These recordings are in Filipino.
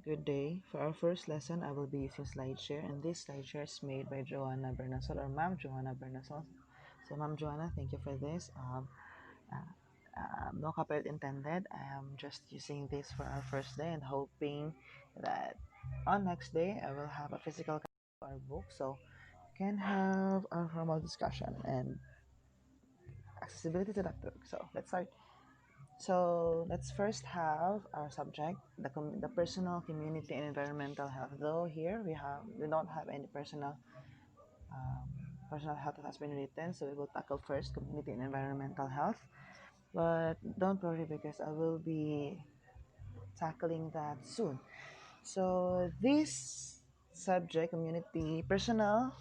Good day. For our first lesson, I will be using SlideShare, and this SlideShare is made by Joanna Bernasol or Ma'am Joanna Bernasol. So, Ma'am Joanna, thank you for this. Uh, no copyright intended. I am just using this for our first day and hoping that on next day I will have a physical copy of our book so can have a formal discussion and accessibility to that book. So, let's start. So let's first have our subject, the personal, community, and environmental health. Though here we don't have any um, personal health that has been written, so we will tackle first community and environmental health. But don't worry because I will be tackling that soon. So this subject, personal,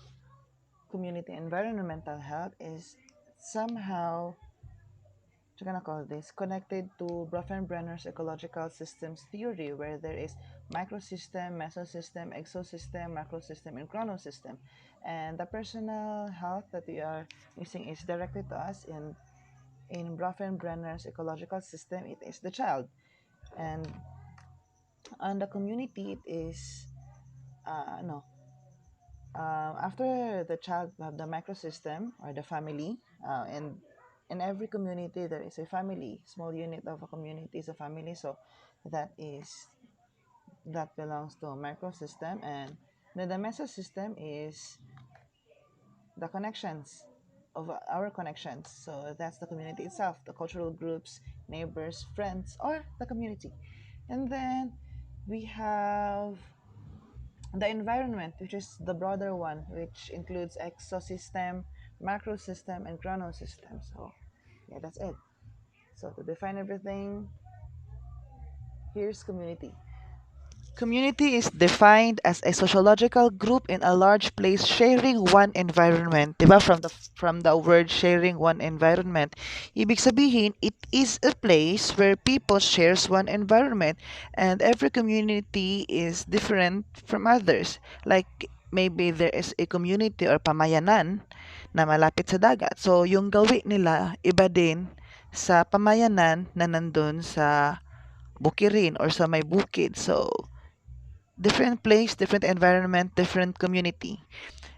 community, environmental health, is somehow we're gonna call this connected to Bronfenbrenner's ecological systems theory, where there is microsystem, mesosystem, exosystem, macrosystem, and chronosystem. And the personal health that we are using is directly to us in Bronfenbrenner's ecological system. It is the child, and on the community, it is no. After the child, we have the microsystem or the family, and in every community there is a family. Small unit of a community is a family, so that is that belongs to a microsystem, and then the mesosystem is the connections of our connections. So that's the community itself, the cultural groups, neighbors, friends, or the community. And then we have the environment, which is the broader one, which includes exosystem, macrosystem, and chronosystem. So, yeah, that's it. So, to define everything, here's community. Community is defined as a sociological group in a large place sharing one environment. Diba? From the word sharing one environment, ibig sabihin, it is a place where people shares one environment and every community is different from others. Like maybe there is a community or pamayanan na malapit sa dagat. So yung gawi nila iba din sa pamayanan na nandun sa bukirin or sa may bukid. So different place, different environment, different community.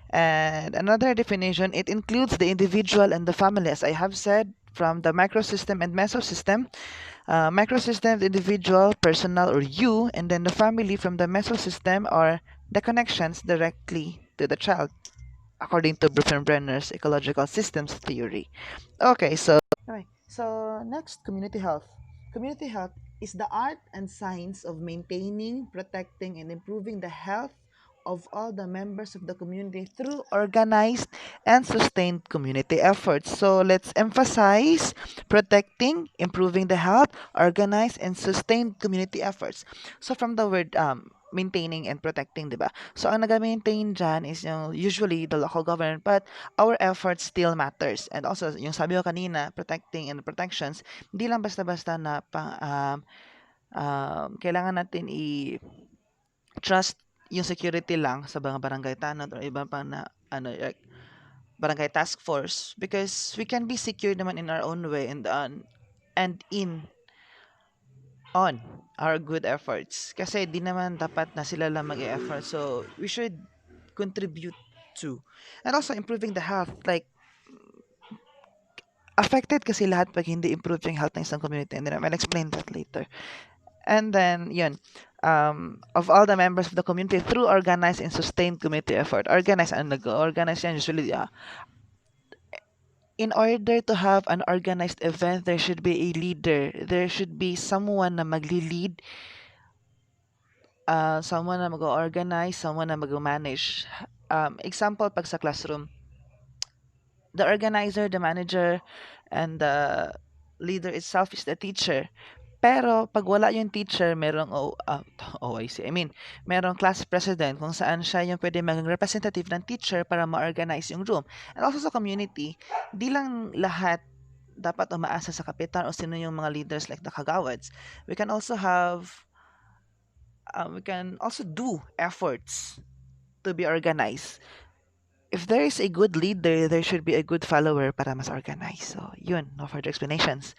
And another definition, it includes the individual and the family, as I have said, from the microsystem and mesosystem. Microsystem, the individual, personal, or you, and then the family from the mesosystem are the connections directly to the child, according to Bronfenbrenner's ecological systems theory. Okay, so next, community health. Community health is the art and science of maintaining, protecting, and improving the health of all the members of the community through organized and sustained community efforts. So let's emphasize protecting, improving the health, organized, and sustained community efforts. So from the word maintaining and protecting, di ba? So ang nag-maintain dyan is usually the local government, but our effort still matters. And also, yung sabi ko kanina, protecting and protections, hindi lang basta-basta na kailangan natin trust yung security lang sa mga barangay tanod or iba pa na like barangay task force because we can be secure naman in our own way and in on our good efforts. Kasi di naman dapat na sila lang mag-e-effort. So, we should contribute to. And also, improving the health. Like, affected kasi lahat pag hindi improve yung health ng isang community. And then I'll explain that later. And then, yun, of all the members of the community through organized and sustained community effort. Organized, ano nag-organize yan? Usually, in order to have an organized event, there should be a leader. There should be someone na magli-lead, someone na mag-organize, someone na mag-manage. Example, pag sa classroom, the organizer, the manager, and the leader itself is the teacher. Pero pag wala yung teacher, merong OIC. I mean, merong class president kung saan siya yung pwede maging representative ng teacher para ma-organize yung room. And also sa community, di lang lahat dapat umaasa sa kapitan o sino yung mga leaders like the kagawads. We can also do efforts to be organized. If there is a good leader, there should be a good follower para mas organized. So, yun, no further explanations.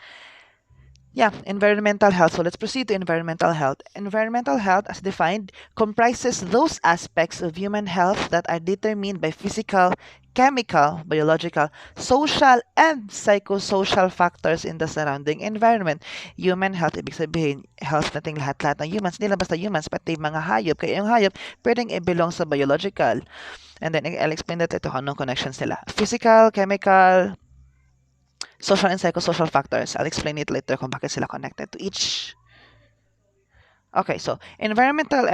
Yeah, environmental health. So let's proceed to environmental health. Environmental health, as defined, comprises those aspects of human health that are determined by physical, chemical, biological, social, and psychosocial factors in the surrounding environment. Human health, ibig sabihin, health nating lahat-lahat ng humans, hindi lang basta humans, pati mga hayop. Kaya yung hayop, pwedeng i-belong sa biological. And then, I'll explain that ito, anong connections nila. Physical, chemical, social and psychosocial factors. I'll explain it later kung bakit sila connected to each. Okay, so environmental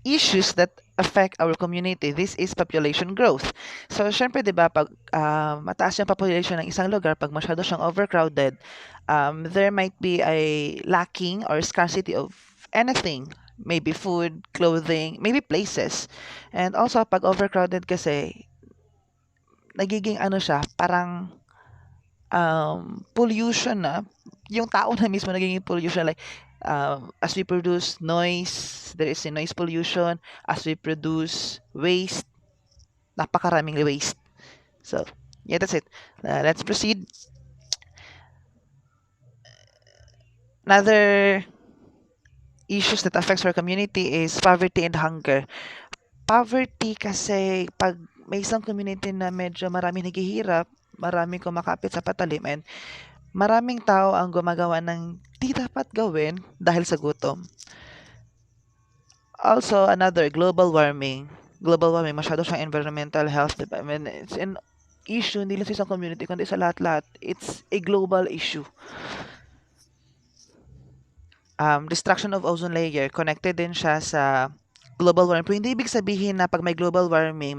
issues that affect our community. This is population growth. So, syempre, di ba, pag mataas yung population ng isang lugar, pag masyado siyang overcrowded, there might be a lacking or scarcity of anything. Maybe food, clothing, maybe places. And also, pag overcrowded kasi, nagiging ano siya, parang pollution na yung tao na mismo nagiging pollution like as we produce noise, there is a noise pollution. As we produce waste, napakaraming waste. So yeah, that's it. Let's proceed. Another issues that affects our community is poverty and hunger. Poverty kasi pag may isang community na medyo marami naghihirap, maraming kumakapit sa patalim, and maraming tao ang gumagawa ng di dapat gawin dahil sa gutom. Also, another, global warming. Global warming, masyado siyang environmental health, diba? I mean, it's an issue, hindi lang sa isang community, kundi sa lahat-lahat. It's a global issue. Destruction of ozone layer, connected din siya sa global warming. Pero hindi ibig sabihin na pag may global warming,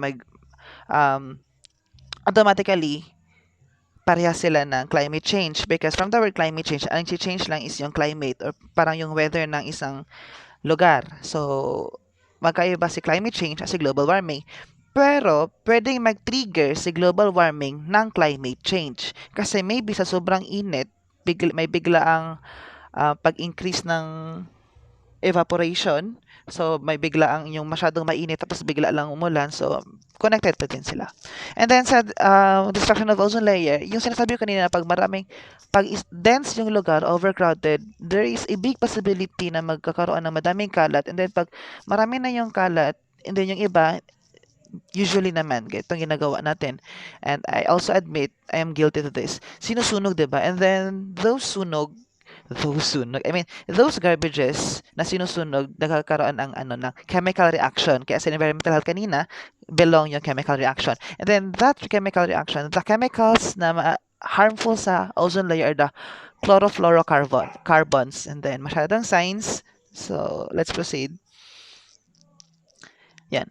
um, automatically, parehas sila ng climate change. Because from the word climate change, ang change lang is yung climate or parang yung weather ng isang lugar. So, magkaiba si climate change at si global warming. Pero, pwedeng mag-trigger si global warming ng climate change. Kasi maybe sa sobrang init, may bigla ang pag-increase ng evaporation. So, may bigla ang yung masyadong mainit tapos bigla lang umulan. So, connected pa din sila. And then sa destruction of ozone layer, yung sinasabi ko kanina, pag dense yung lugar, overcrowded, there is a big possibility na magkakaroon ng madaming kalat. And then pag marami na yung kalat, and then yung iba, usually naman, itong ginagawa natin. And I also admit, I am guilty to this. Sinusunog, diba? And then, those garbages na sinusunog, nagkakaroon ng chemical reaction. Kaya sa environmental health kanina, belong yung chemical reaction. And then that chemical reaction, the chemicals na harmful sa ozone layer are the carbons. And then masyadong signs. So let's proceed. Yan.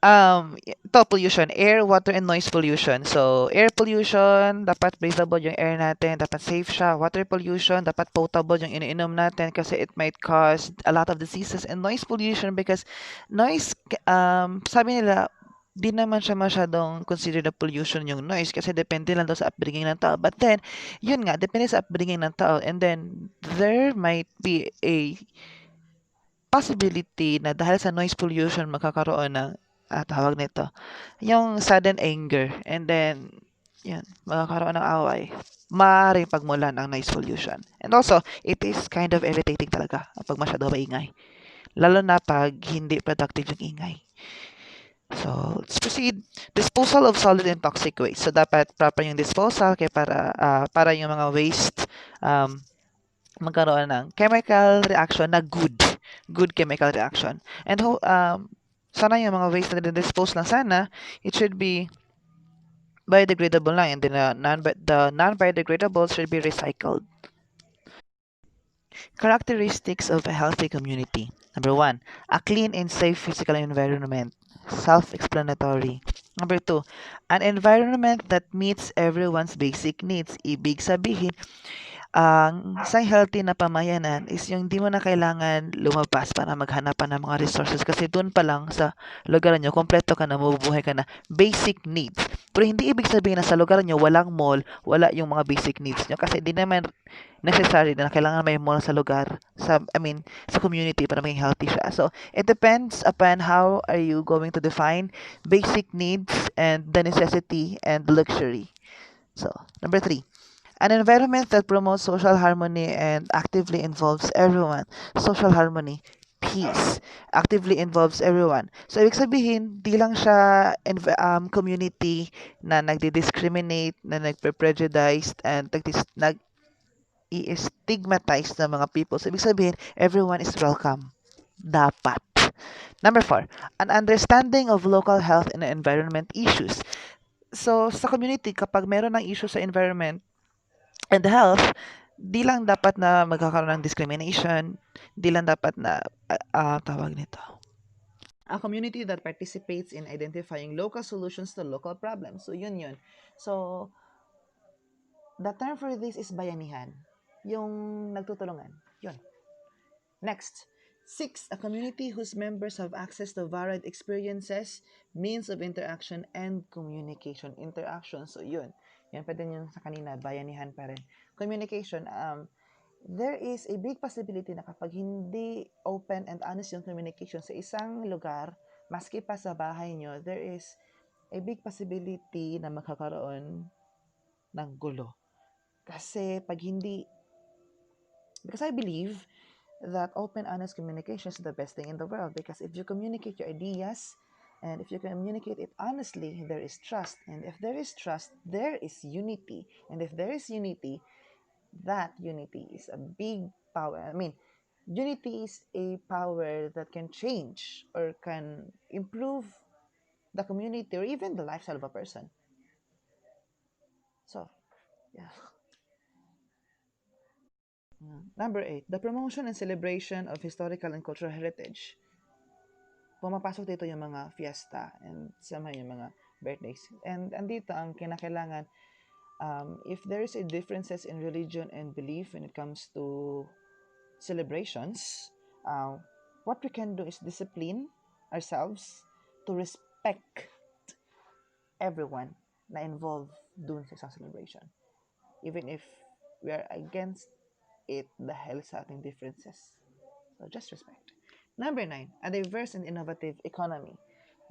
Ito, pollution, air, water, and noise pollution. So, air pollution, dapat breathable yung air natin, dapat safe siya. Water pollution, dapat potable yung iniinom natin kasi it might cause a lot of diseases. And noise pollution because noise, sabi nila, di naman siya masyadong considered a pollution yung noise kasi depende lang daw sa upbringing ng tao. But then, yun nga, depende sa upbringing ng tao. And then, there might be a possibility na dahil sa noise pollution magkakaroon ng tawag nito, yung sudden anger, and then yan, magkakaroon ng away. Maaaring pagmula ng noise pollution. And also, it is kind of irritating talaga pag masyado maingay. Lalo na pag hindi productive yung ingay. So, let's proceed. Disposal of solid and toxic waste. So, dapat proper yung disposal kaya para yung mga waste magkaroon ng chemical reaction na good chemical reaction. And sana yung mga waste na dispose lang sana, it should be biodegradable lang, and then the non-biodegradables should be recycled. Characteristics of a healthy community. Number 1, a clean and safe physical environment. Self-explanatory. Number 2, an environment that meets everyone's basic needs. Ibig sabihin, ang isang healthy na pamayanan is yung di mo na kailangan lumabas para maghanap pa ng mga resources kasi doon pa lang sa lugar nyo, kompleto ka na, mabubuhay ka na. Basic needs. Pero hindi ibig sabihin na sa lugar nyo, walang mall, wala yung mga basic needs nyo kasi di naman necessary na kailangan may mall sa lugar, sa community para maging healthy siya. So, it depends upon how are you going to define basic needs and the necessity and luxury. So, number 3. An environment that promotes social harmony and actively involves everyone. Social harmony, peace, actively involves everyone. So, ibig sabihin, di lang siya community na nagdi-discriminate, na nagpe-prejudice, and nag-i-stigmatize ng mga people. So, ibig sabihin, everyone is welcome. Dapat. Number 4, an understanding of local health and environment issues. So, sa community, kapag meron ng issue sa environment, and health, di lang dapat na magkakaroon ng discrimination, di lang dapat na, tawag nito, a community that participates in identifying local solutions to local problems. So, yun. So, the term for this is bayanihan. Yung nagtutulungan. Yun. Next, 6, a community whose members have access to varied experiences, means of interaction, and communication. Interaction, so yun. Yan pa din yung sa kanina, bayanihan pa rin. Communication, there is a big possibility na kapag hindi open and honest yung communication sa isang lugar, maski pa sa bahay nyo, there is a big possibility na magkakaroon ng gulo. Kasi pag hindi, because I believe that open, honest communication is the best thing in the world, because if you communicate your ideas and if you communicate it honestly, there is trust. And if there is trust, there is unity. And if there is unity, that unity is a big power. I mean, unity is a power that can change or can improve the community or even the lifestyle of a person. So, yeah. Number 8, the promotion and celebration of historical and cultural heritage. Pumapasok dito yung mga fiesta and sama yung mga birthdays. And andito ang kinakailangan, if there is a differences in religion and belief when it comes to celebrations, what we can do is discipline ourselves to respect everyone na involved dun sa isang celebration. Even if we are against it dahil sa ating differences. So just respect. Number 9, a diverse and innovative economy.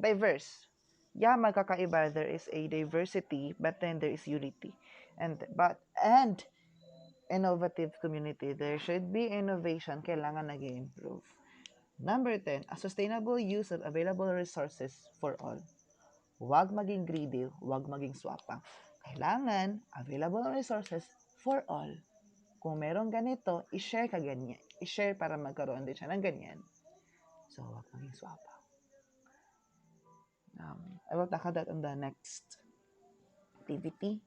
Diverse. Yeah, magkakaiba. There is a diversity, but then there is unity. And innovative community. There should be innovation. Kailangan nag-improve. Number 10, a sustainable use of available resources for all. Huwag maging greedy, huwag maging swapang. Kailangan available resources for all. Kung meron ganito, i-share ka ganyan. I-share para magkaroon din siya ng ganyan. So, huwag maging swapang. I will tackle that on the next activity.